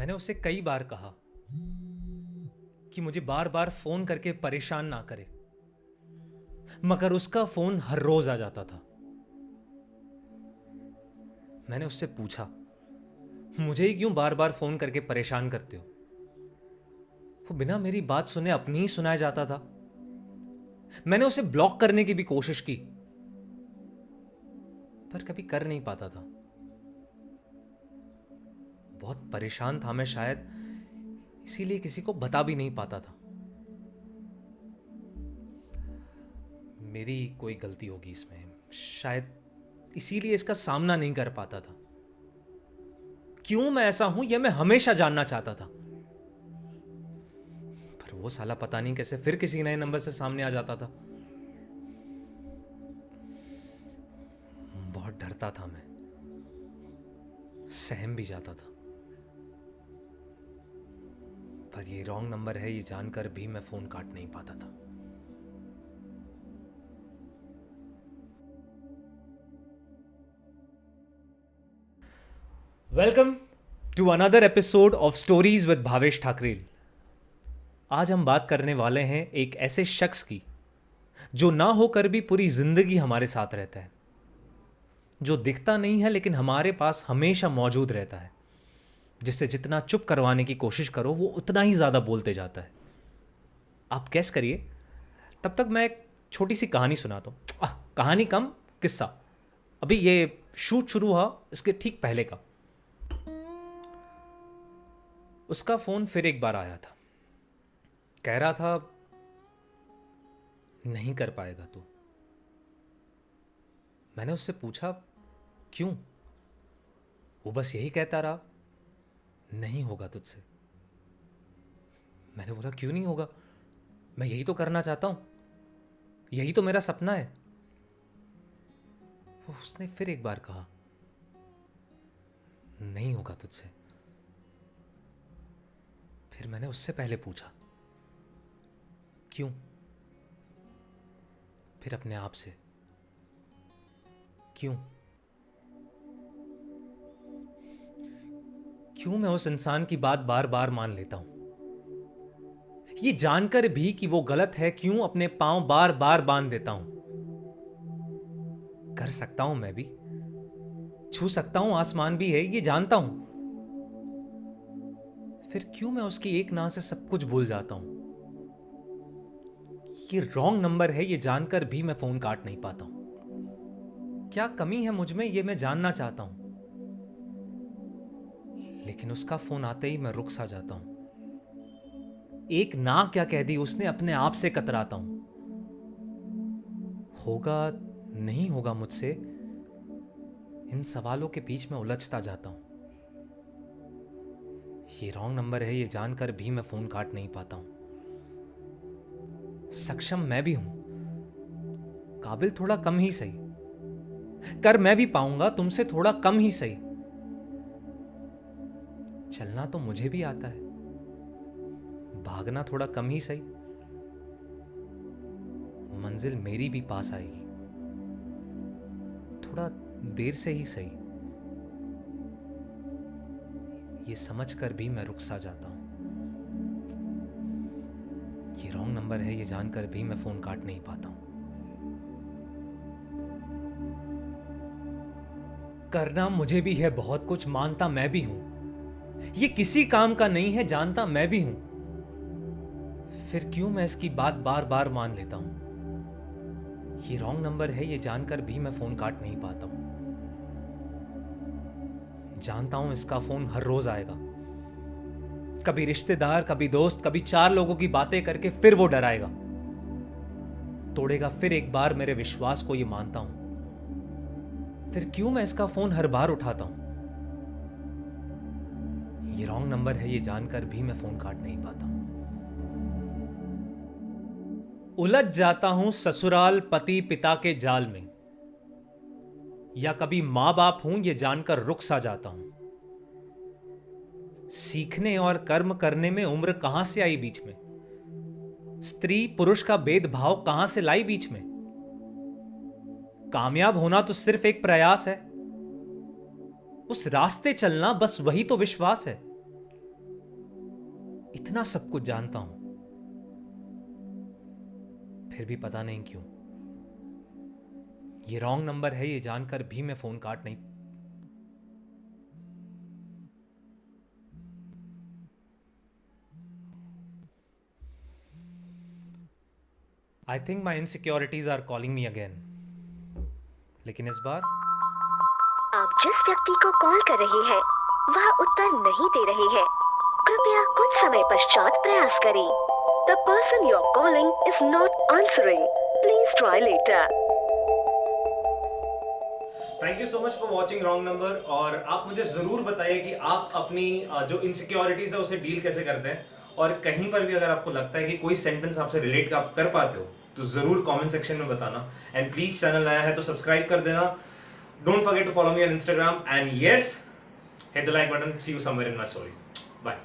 मैंने उसे कई बार कहा कि मुझे बार बार फोन करके परेशान ना करे, मगर उसका फोन हर रोज आ जाता था। मैंने उससे पूछा, मुझे ही क्यों बार बार फोन करके परेशान करते हो? वो बिना मेरी बात सुने अपनी ही सुनाया जाता था। मैंने उसे ब्लॉक करने की भी कोशिश की, पर कभी कर नहीं पाता था। बहुत परेशान था मैं, शायद इसीलिए किसी को बता भी नहीं पाता था। मेरी कोई गलती होगी इसमें, शायद इसीलिए इसका सामना नहीं कर पाता था। क्यों मैं ऐसा हूं यह मैं हमेशा जानना चाहता था, पर वो साला पता नहीं कैसे फिर किसी नए नंबर से सामने आ जाता था। बहुत डरता था मैं, सहम भी जाता था, पर ये रॉन्ग नंबर है ये जानकर भी मैं फोन काट नहीं पाता था। Welcome to another episode of stories with Bhavesh Thakrel. आज हम बात करने वाले हैं एक ऐसे शख्स की जो ना होकर भी पूरी जिंदगी हमारे साथ रहता है, जो दिखता नहीं है लेकिन हमारे पास हमेशा मौजूद रहता है, जिससे जितना चुप करवाने की कोशिश करो वो उतना ही ज्यादा बोलते जाता है। आप गैस करिए, तब तक मैं एक छोटी सी कहानी सुनाता हूँ। कहानी कम, किस्सा। अभी ये शूट शुरू हुआ इसके ठीक पहले का। उसका फोन फिर एक बार आया था, कह रहा था नहीं कर पाएगा तू। मैंने उससे पूछा क्यों? वो बस यही कहता रहा, नहीं होगा तुझसे। मैंने बोला क्यों नहीं होगा, मैं यही तो करना चाहता हूं, यही तो मेरा सपना है। वो उसने फिर एक बार कहा, नहीं होगा तुझसे। फिर मैंने उससे पहले पूछा क्यों? फिर अपने आप से, क्यों? क्यों मैं उस इंसान की बात बार बार मान लेता हूं, ये जानकर भी कि वो गलत है, क्यों अपने पांव बार बार बांध देता हूं। कर सकता हूं मैं भी, छू सकता हूं आसमान भी है, ये जानता हूं, फिर क्यों मैं उसकी एक ना से सब कुछ भूल जाता हूं। ये रॉन्ग नंबर है ये जानकर भी मैं फोन काट नहीं पाता हूं। क्या कमी है मुझ में ये मैं जानना चाहता हूं, लेकिन उसका फोन आते ही मैं रुक सा जाता हूं। एक ना क्या कह दी उसने, अपने आप से कतराता हूं। होगा नहीं होगा मुझसे, इन सवालों के बीच में उलझता जाता हूं। ये रॉन्ग नंबर है ये जानकर भी मैं फोन काट नहीं पाता हूं। सक्षम मैं भी हूं, काबिल थोड़ा कम ही सही, कर मैं भी पाऊंगा तुमसे थोड़ा कम ही सही। चलना तो मुझे भी आता है, भागना थोड़ा कम ही सही, मंजिल मेरी भी पास आएगी, थोड़ा देर से ही सही। ये समझकर भी मैं रुक सा जाता हूं। ये रॉन्ग नंबर है ये जानकर भी मैं फोन काट नहीं पाता हूं। करना मुझे भी है बहुत कुछ, मानता मैं भी हूं, ये किसी काम का नहीं है जानता मैं भी हूं, फिर क्यों मैं इसकी बात बार बार मान लेता हूं। ये रॉन्ग नंबर है ये जानकर भी मैं फोन काट नहीं पाता हूं। जानता हूं इसका फोन हर रोज आएगा, कभी रिश्तेदार, कभी दोस्त, कभी 4 लोगों की बातें करके फिर वो डराएगा, तोड़ेगा फिर एक बार मेरे विश्वास को, ये मानता हूं, फिर क्यों मैं इसका फोन हर बार उठाता हूं। ये रॉन्ग नंबर है ये जानकर भी मैं फोन काट नहीं पाता हूं। उलझ जाता हूं ससुराल पति पिता के जाल में, या कभी मां बाप हूं ये जानकर रुक सा जाता हूं। सीखने और कर्म करने में उम्र कहां से आई बीच में, स्त्री पुरुष का भेदभाव कहां से लाई बीच में। कामयाब होना तो सिर्फ एक प्रयास है, उस रास्ते चलना बस वही तो विश्वास है। इतना सब कुछ जानता हूं, फिर भी पता नहीं क्यों ये रॉन्ग नंबर है, ये जानकर भी मैं फोन काट नहीं। I think my insecurities are calling me again, लेकिन इस बार आप जिस व्यक्ति को कॉल कर रहे हैं वह उत्तर नहीं दे रहे हैं। कृपया कुछ समय पश्चात प्रयास करें। The person you are calling is not answering. Please try later. Thank you so much for watching wrong number. और आप मुझे ज़रूर बताइए कि आप अपनी जो इनसिक्योरिटीज़ है उसे डील कैसे करते हैं, और कहीं पर भी अगर आपको लगता है कि कोई सेंटेंस आपसे रिलेट आप कर पाते हो तो ज़रूर कमेंट सेक्शन में बताना। एंड प्लीज़ चैनल नया है तो सब्सक्राइब कर देना। Don't forget to follow me on Instagram, and yes, hit the like button. See you somewhere in my stories. Bye.